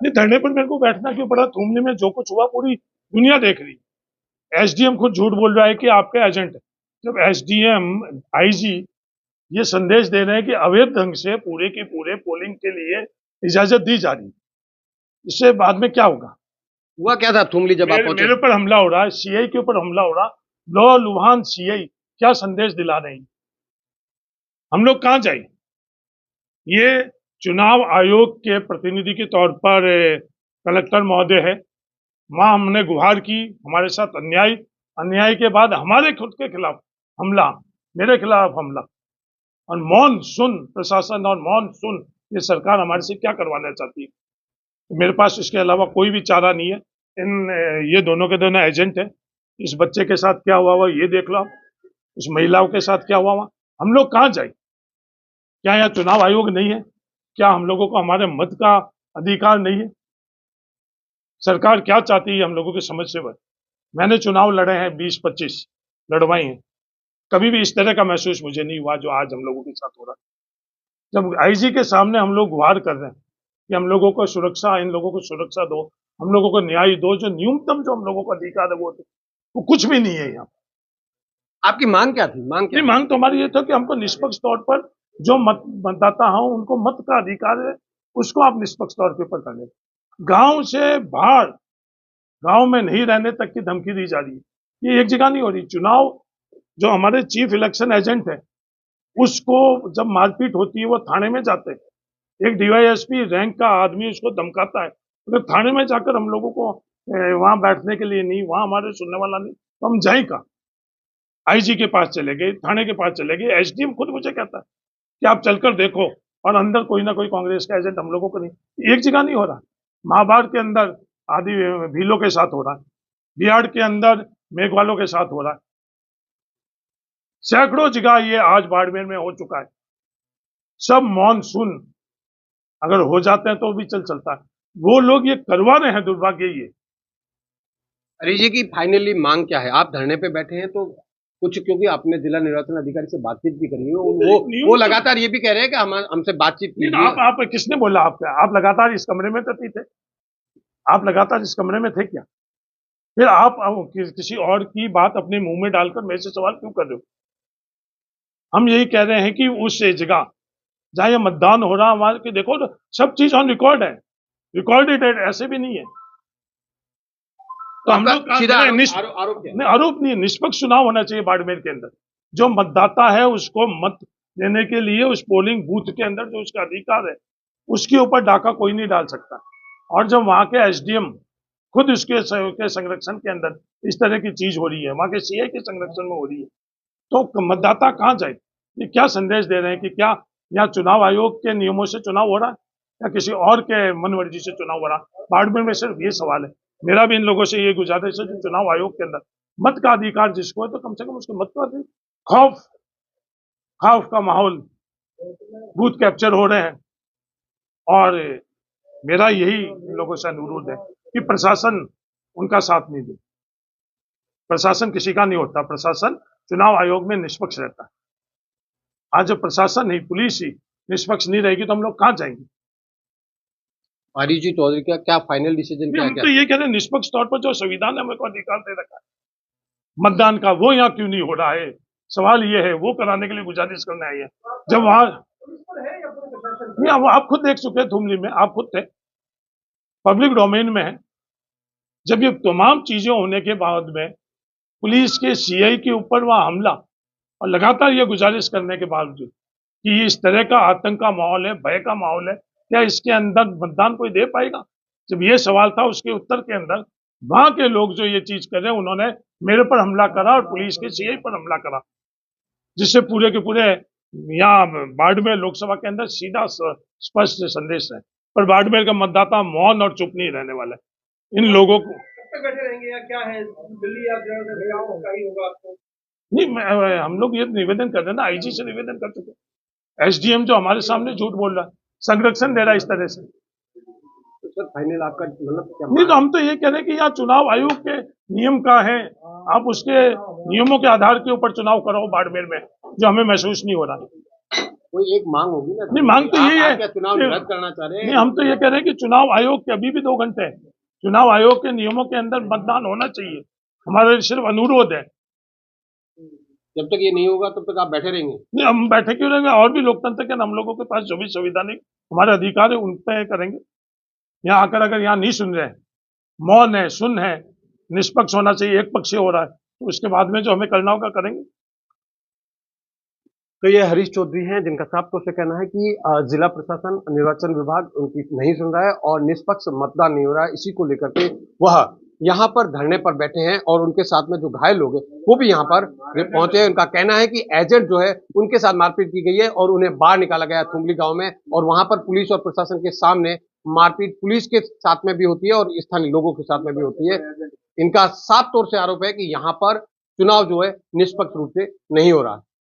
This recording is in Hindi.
नहीं, धरने पर मेरे को बैठना क्यों पड़ा? थूमने में जो कुछ हुआ पूरी दुनिया देख रही है। एसडीएम खुद झूठ बोल रहा है कि आपके एजेंट है। जब एसडीएम, आईजी ये संदेश दे रहे हैं कि अवैध ढंग से पूरे के पूरे पोलिंग के लिए इजाजत दी जा रही है, इससे बाद में क्या होगा? हुआ क्या था थुमली जब आप पहुंचे? मेरे ऊपर हमला हो रहा है, सीआई के ऊपर हमला हो रहा, लॉ लुहान सीआई क्या संदेश दिला रहे हैं? हम लोग कहां जाए? ये चुनाव आयोग के प्रतिनिधि के तौर पर कलेक्टर महोदय है। वहां हमने गुहार की, हमारे साथ अन्याय, अन्याय के बाद हमारे खुद के खिलाफ हमला, मेरे खिलाफ हमला, और मौन सुन प्रशासन, और मौन सुन ये सरकार हमारे से क्या करवाना चाहती है। मेरे पास इसके अलावा कोई भी चारा नहीं है। ये दोनों के दोनों एजेंट है। इस बच्चे के साथ क्या हुआ हुआ ये देख लो, उस महिलाओं के साथ क्या हुआ हुआ। हम लोग कहाँ जाए? क्या यहाँ चुनाव आयोग नहीं है? क्या हम लोगों को हमारे मत का अधिकार नहीं है? सरकार क्या चाहती है हम लोगों की समझ से? मैंने चुनाव लड़े हैं 20-25 लड़वाई हैं, कभी भी इस तरह का महसूस मुझे नहीं हुआ जो आज हम लोगों के साथ हो रहा है। जब आईजी के सामने हम लोग गुहार कर रहे हैं कि हम लोगों को सुरक्षा, इन लोगों को सुरक्षा दो, हम लोगों को न्याय दो, जो न्यूनतम जो हम लोगों को अधिकार है वो कुछ भी नहीं है यहाँ। आपकी मांग क्या थी? मांग क्या? मांग तो हमारी ये था कि हमको निष्पक्ष तौर पर जो मतदाता हो उनको मत का अधिकार है, उसको आप निष्पक्ष तौर के ऊपर कर ले। गांव से बाहर, गांव में नहीं रहने तक की धमकी दी जा रही है। ये एक जगह नहीं हो रही। चुनाव जो हमारे चीफ इलेक्शन एजेंट है, उसको जब मारपीट होती है वो थाने में जाते हैं। एक डीवाईएसपी रैंक का आदमी उसको धमकाता है, अगर थाने में जाकर हम लोगों को वहां बैठने के लिए नहीं, वहां हमारे सुनने वाला नहीं, तो हम जाए कहाँ? आईजी के पास चले गए, थाने के पास चले गए, एसडीएम खुद मुझे कहता है कि आप चलकर देखो, और अंदर कोई ना कोई कांग्रेस का एजेंट हम लोगों को नहीं। एक जगह नहीं हो रहा। महाभारत के अंदर आदि भीलों के साथ हो रहा है, बिहार के अंदर मेघवालों के साथ हो रहा है, सैकड़ों जगह ये आज बाड़मेर में हो चुका है। सब मॉनसून अगर हो जाते हैं तो भी चलता है, वो लोग ये करवा रहे हैं, दुर्भाग्य ये। अरे जी की फाइनली मांग क्या है? आप धरने पे बैठे हैं तो कुछ, क्योंकि आपने जिला निर्वाचन अधिकारी से बातचीत भी करी है, वो लगातार ये भी कह रहे हैं कि हमसे बातचीत कीजिए। आप किसने बोला? आप लगातार इस कमरे में तो थे? आप लगातार इस कमरे में थे क्या? फिर आप किसी और की बात अपने मुंह में डालकर मेरे से सवाल क्यों कर रहे हो? हम यही कह रहे हैं कि उस जगह जहां ये मतदान हो रहा, वहां की देखो तो सब चीज ऑन रिकॉर्ड है, रिकॉर्डेड है, ऐसे भी नहीं है। तो हम लोग आरोप नहीं, निष्पक्ष चुनाव होना चाहिए बाड़मेर के अंदर। जो मतदाता है उसको मत देने के लिए उस पोलिंग बूथ के अंदर जो उसका अधिकार है, उसके ऊपर डाका कोई नहीं डाल सकता। और जब वहां के एसडीएम खुद उसके संरक्षण के अंदर इस तरह की चीज हो रही है, वहां के सीआई के संरक्षण में हो रही है, तो मतदाता कहां जाए? ये क्या संदेश दे रहे हैं कि क्या यहाँ चुनाव आयोग के नियमों से चुनाव हो रहा है या किसी और के मनमर्जी से चुनाव हो रहा है? बाड़मेर में सिर्फ ये सवाल है। मेरा भी इन लोगों से ये गुजारिश है, जो चुनाव आयोग के अंदर मत का अधिकार जिसको है, तो कम से कम उसके मत का खौफ खौफ का माहौल, बूथ कैप्चर हो रहे हैं। और मेरा यही इन लोगों से अनुरोध है कि प्रशासन उनका साथ नहीं दे। प्रशासन किसी का नहीं होता, प्रशासन चुनाव आयोग में निष्पक्ष रहता है। आज जब प्रशासन नहीं, पुलिस ही निष्पक्ष नहीं रहेगी तो हम लोग कहां जाएंगे? आरिफ जी चौधरी का क्या फाइनल डिसीजन क्या है? हम तो ये कह रहे हैं निष्पक्ष तौर पर जो संविधान ने हमको अधिकार दे रखा है मतदान का, वो यहाँ क्यों नहीं हो रहा है? सवाल ये है, वो कराने के लिए गुजारिश करने आई है। जब वहां नहीं, आप खुद देख चुके हैं, धुमली में आप खुद थे, पब्लिक डोमेन में है। जब ये तमाम चीजें होने के बाद में पुलिस के सीआई के ऊपर वहां हमला, और लगातार ये गुजारिश करने के बावजूद कि इस तरह का आतंक का माहौल है, भय का माहौल है, क्या इसके अंदर मतदान कोई दे पाएगा? जब ये सवाल था, उसके उत्तर के अंदर वहां के लोग जो ये चीज कर रहे हैं, उन्होंने मेरे पर हमला करा और पुलिस के सीआई पर हमला करा, जिससे पूरे के पूरे यहाँ बाड़मेर लोकसभा के अंदर सीधा स्पष्ट संदेश है। पर बाड़मेर का मतदाता मौन और चुप नहीं रहने वाला है। इन लोगों को बैठे रहेंगे या क्या है? दिल्ली आपको नहीं, हम लोग ये निवेदन कर रहे हैं ना, आईजी से निवेदन कर चुके हैं। एसडीएम जो हमारे सामने झूठ बोल रहा है, संरक्षण दे रहा है इस तरह से। तो फाइनल आपका मतलब क्या? नहीं, तो हम तो ये कह रहे हैं कि यहाँ चुनाव आयोग के नियम का है, आप उसके नियमों के आधार के ऊपर चुनाव कराओ बाड़मेर में, जो हमें महसूस नहीं हो रहा। कोई एक मांग होगी ना। नहीं, मांग तो यही है क्या चुनाव कि- रद्द करना चाह रहे नहीं, हैं? हम तो ये कह रहे हैं कि चुनाव आयोग के अभी भी 2 घंटे हैं, चुनाव आयोग के नियमों के अंदर मतदान होना चाहिए, हमारा सिर्फ अनुरोध है। जब तक ये नहीं होगा तब तक आप बैठे रहेंगे? नहीं, हम बैठे क्यों रहेंगे, और भी लोकतंत्र के हम लोगों के पास जो भी संवैधानिक हमारे अधिकार है उन पे करेंगे। यहाँ आकर अगर यहाँ नहीं सुन रहे हैं, मौन है, सुन है, निष्पक्ष होना चाहिए, एक पक्षीय हो रहा है, तो उसके बाद में जो हमें करना होगा करेंगे। तो ये हरीश चौधरी हैं जिनका साफ तौर से कहना है कि जिला प्रशासन निर्वाचन विभाग उनकी नहीं सुन रहा है और निष्पक्ष मतदान नहीं हो रहा है। इसी को लेकर के वह यहाँ पर धरने पर बैठे हैं और उनके साथ में जो घायल लोग हैं वो भी यहाँ पर पहुंचे हैं। उनका कहना है कि एजेंट जो है उनके साथ मारपीट की गई है और उन्हें बाहर निकाला गया थुमली गांव में, और वहां पर पुलिस और प्रशासन के सामने मारपीट पुलिस के साथ में भी होती है और स्थानीय लोगों के साथ में भी होती है। इनका साफ तौर से आरोप है कि यहाँ पर चुनाव जो है निष्पक्ष रूप से नहीं हो रहा है।